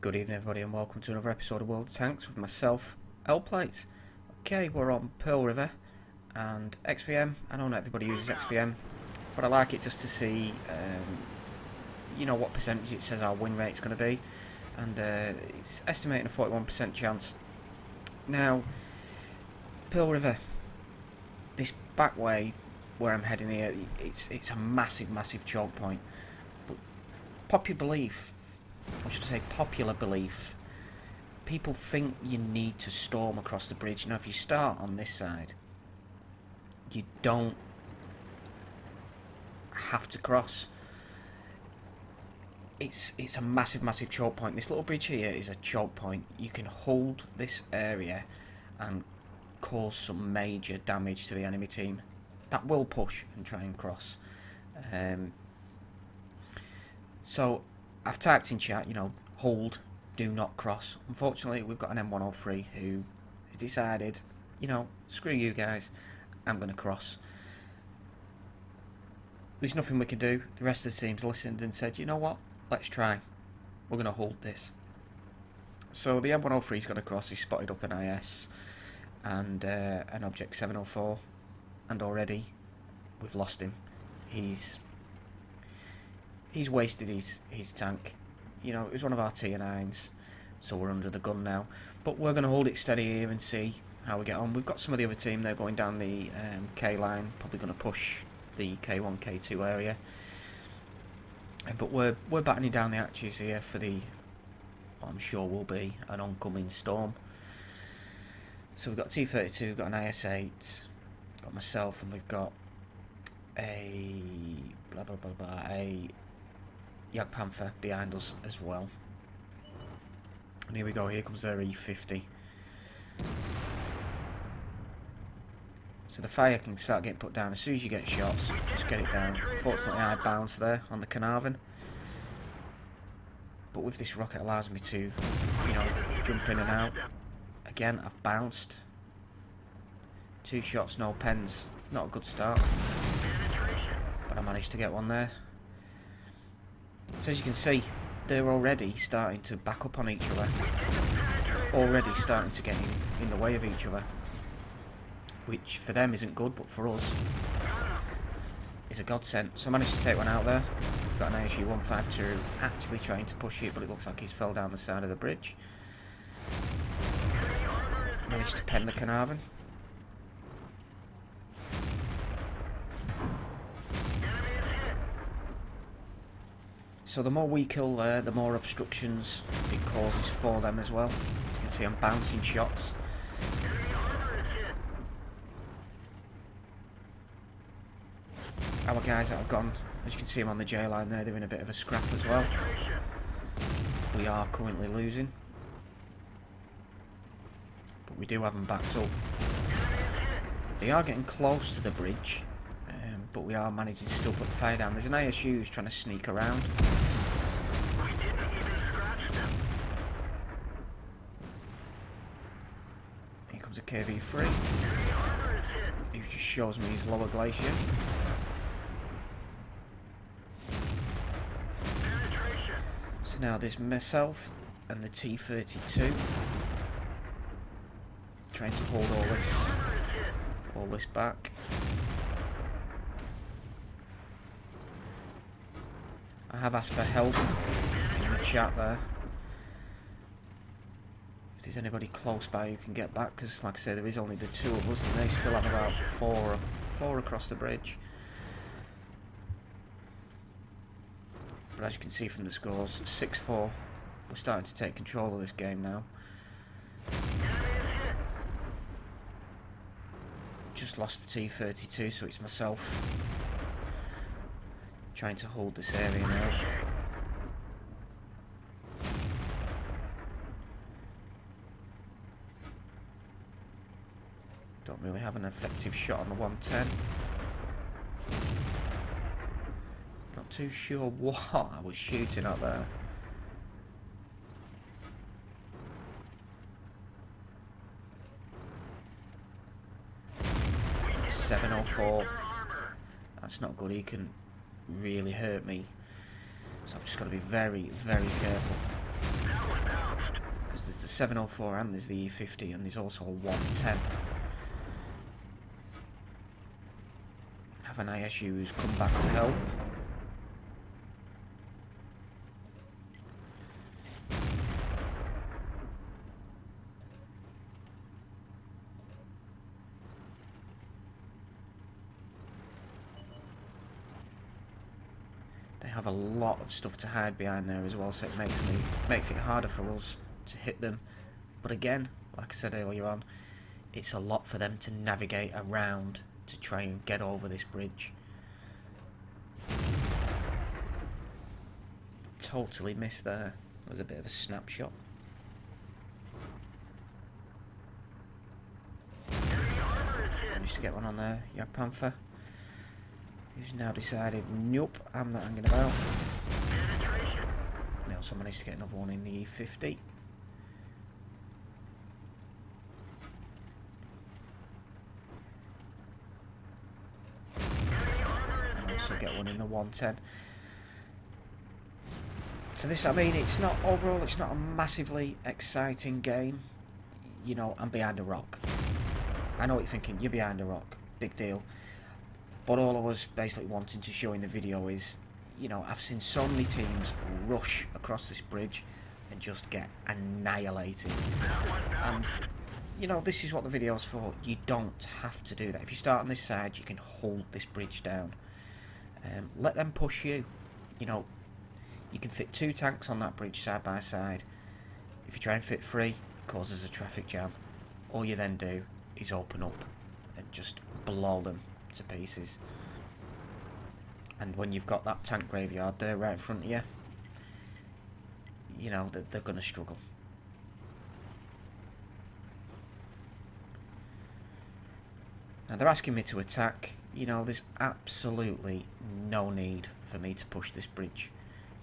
Good evening everybody and welcome to another episode of World of Tanks with myself, L-Plates. Okay, we're on Pearl River and XVM. I know not everybody uses XVM, but I like it just to see you know what percentage it says our win rate's going to be, and it's estimating a 41% chance. Now, Pearl River, this back way where I'm heading here, it's a massive choke point, but popular belief, people think you need to storm across the bridge. Now if you start on this side, you don't have to cross. It's a massive choke point. This little bridge here is a choke point. You can hold this area and cause some major damage to the enemy team that will push and try and cross. So I've typed in chat, you know, hold, do not cross. Unfortunately, we've got an M103 who has decided, you know, screw you guys, I'm going to cross. There's nothing we can do. The rest of the team's listened and said, you know what, let's try. We're going to hold this. So the M103's going to cross. He's spotted up an IS and an Object 704, and already we've lost him. He's wasted his tank. You know, it was one of our tier 9s, so we're under the gun now. But we're going to hold it steady here and see how we get on. We've got some of the other team, they're going down the K line, probably going to push the K1, K2 area. But we're battening down the hatches here for the, what I'm sure will be an oncoming storm. So we've got T-32, we've got an IS-8, got myself, and we've got a a Jagd Panther behind us as well. And here we go, here comes their E50. So the fire can start getting put down as soon as you get shots, just get it down. Unfortunately I bounced there on the Carnarvon. But with this rocket, it allows me to, you know, jump in and out. Again, I've bounced. 2 shots, no pens. Not a good start. But I managed to get one there. So as you can see, they're already starting to back up on each other. Already starting to get in the way of each other. Which for them isn't good, but for us is a godsend. So I managed to take one out there. We've got an ASU 152 actually trying to push it, but it looks like he's fell down the side of the bridge. Managed to pen the Carnarvon. So the more we kill there, the more obstructions it causes for them as well. As you can see, I'm bouncing shots. Our guys that have gone, as you can see them on the J line there, they're in a bit of a scrap as well. We are currently losing. But we do have them backed up. They are getting close to the bridge, but we are managing to still put the fire down. There's an ISU who's trying to sneak around. Here comes a KV-3. He just shows me his lower glacier. So now there's myself and the T-32 trying to hold all this back. I have asked for help in the chat there. If there's anybody close by who can get back, because like I say, there is only the 2 of us and they still have about four across the bridge. But as you can see from the scores, 6-4. We're starting to take control of this game now. Just lost the T-32, so it's myself trying to hold this area now. Don't really have an effective shot on the 110. Not too sure what I was shooting at there. .704. That's not good. He can really hurt me. So I've just got to be very, very careful. Because there's the 704 and there's the E50 and there's also a 110. Have an ISU who's come back to help. They have a lot of stuff to hide behind there as well, so it makes it harder for us to hit them. But again, like I said earlier on, it's a lot for them to navigate around to try and get over this bridge. Totally missed there. It was a bit of a snapshot. Managed to get one on there, Jagd Panther. Who's now decided, nope, I'm not hanging about. And I also managed to get another one in the E50. And also get one in the 110. So this, I mean, it's not, overall, it's not a massively exciting game. You know, I'm behind a rock. I know what you're thinking, you're behind a rock, big deal. But all I was basically wanting to show in the video is, you know, I've seen so many teams rush across this bridge and just get annihilated. And, you know, this is what the video's for. You don't have to do that. If you start on this side, you can hold this bridge down. Let them push you. You know, you can fit 2 tanks on that bridge side by side. If you try and fit 3, it causes a traffic jam. All you then do is open up and just blow them to pieces. And when you've got that tank graveyard there right in front of you, you know that they're going to struggle. Now they're asking me to attack. You know, there's absolutely no need for me to push this bridge.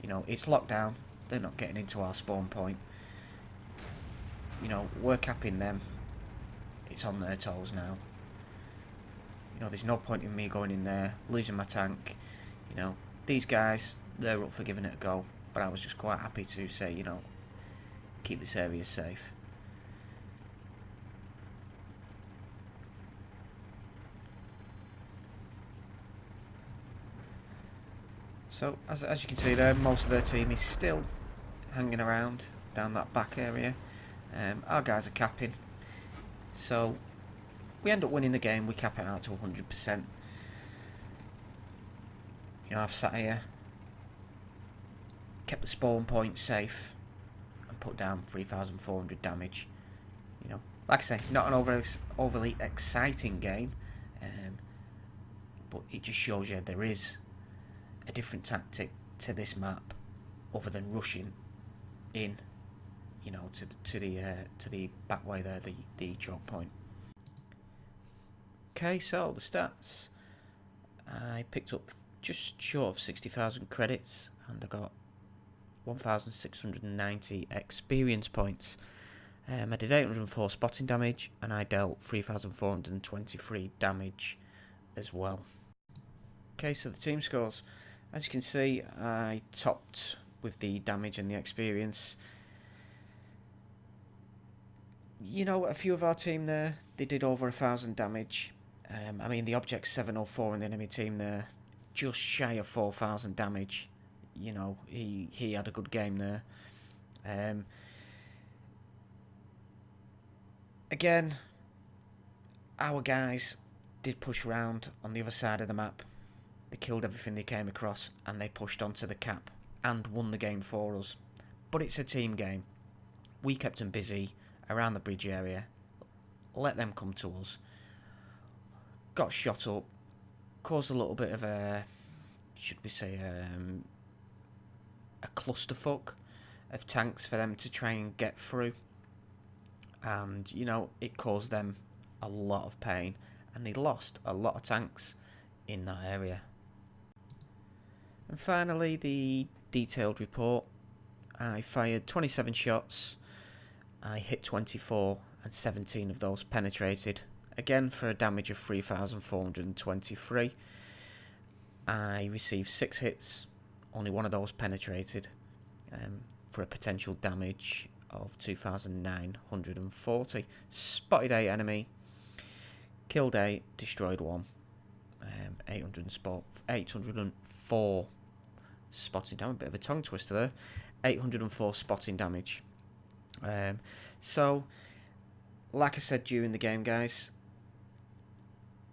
You know, it's locked down. They're not getting into our spawn point. You know, we're capping them. It's on their toes now. You know, there's no point in me going in there, losing my tank. You know, these guys, they're up for giving it a go. But I was just quite happy to say, you know, keep this area safe. So, as you can see there, most of their team is still hanging around down that back area. Our guys are capping. So, we end up winning the game, we cap it out to 100%. You know, I've sat here, kept the spawn point safe, and put down 3,400 damage. You know, like I say, not an overly exciting game, but it just shows you there is a different tactic to this map, other than rushing in, you know, to the back way there, the choke point. Okay, so the stats. I picked up just short of 60,000 credits and I got 1,690 experience points. I did 804 spotting damage and I dealt 3,423 damage as well. Okay, so the team scores. As you can see, I topped with the damage and the experience. You know, a few of our team there, they did over 1,000 damage. I mean, the Object 704 in the enemy team there, just shy of 4,000 damage. You know, he had a good game there. Again, our guys did push around on the other side of the map. They killed everything they came across and they pushed onto the cap and won the game for us. But it's a team game. We kept them busy around the bridge area. Let them come to us. Got shot up, caused a little bit of a, should we say, a clusterfuck of tanks for them to try and get through. And, you know, it caused them a lot of pain. And they lost a lot of tanks in that area. And finally, the detailed report. I fired 27 shots. I hit 24 and 17 of those penetrated. Again, for a damage of 3,423. I received 6 hits, only one of those penetrated, for a potential damage of 2,940. Spotted 8 enemy, killed 8, destroyed 1. 804 spotting damage. A bit of a tongue twister there. 804 spotting damage. So, like I said during the game, guys,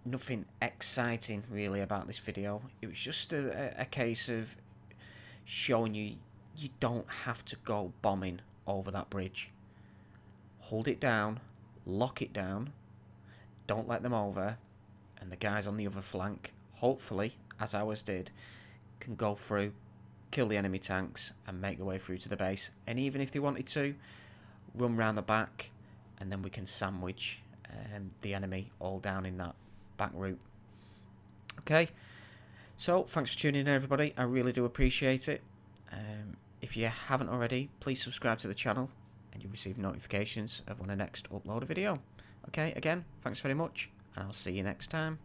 nothing exciting really about this video. It was just a case of showing you don't have to go bombing over that bridge. Hold it down, lock it down, don't let them over, and the guys on the other flank, hopefully, as ours did, can go through, kill the enemy tanks, and make their way through to the base. And even if they wanted to, run round the back, and then we can sandwich the enemy all down in that back route. Okay, so thanks for tuning in, everybody. I really do appreciate it. If you haven't already, please subscribe to the channel, and you'll receive notifications of when I next upload a video. Okay, again, thanks very much, and I'll see you next time.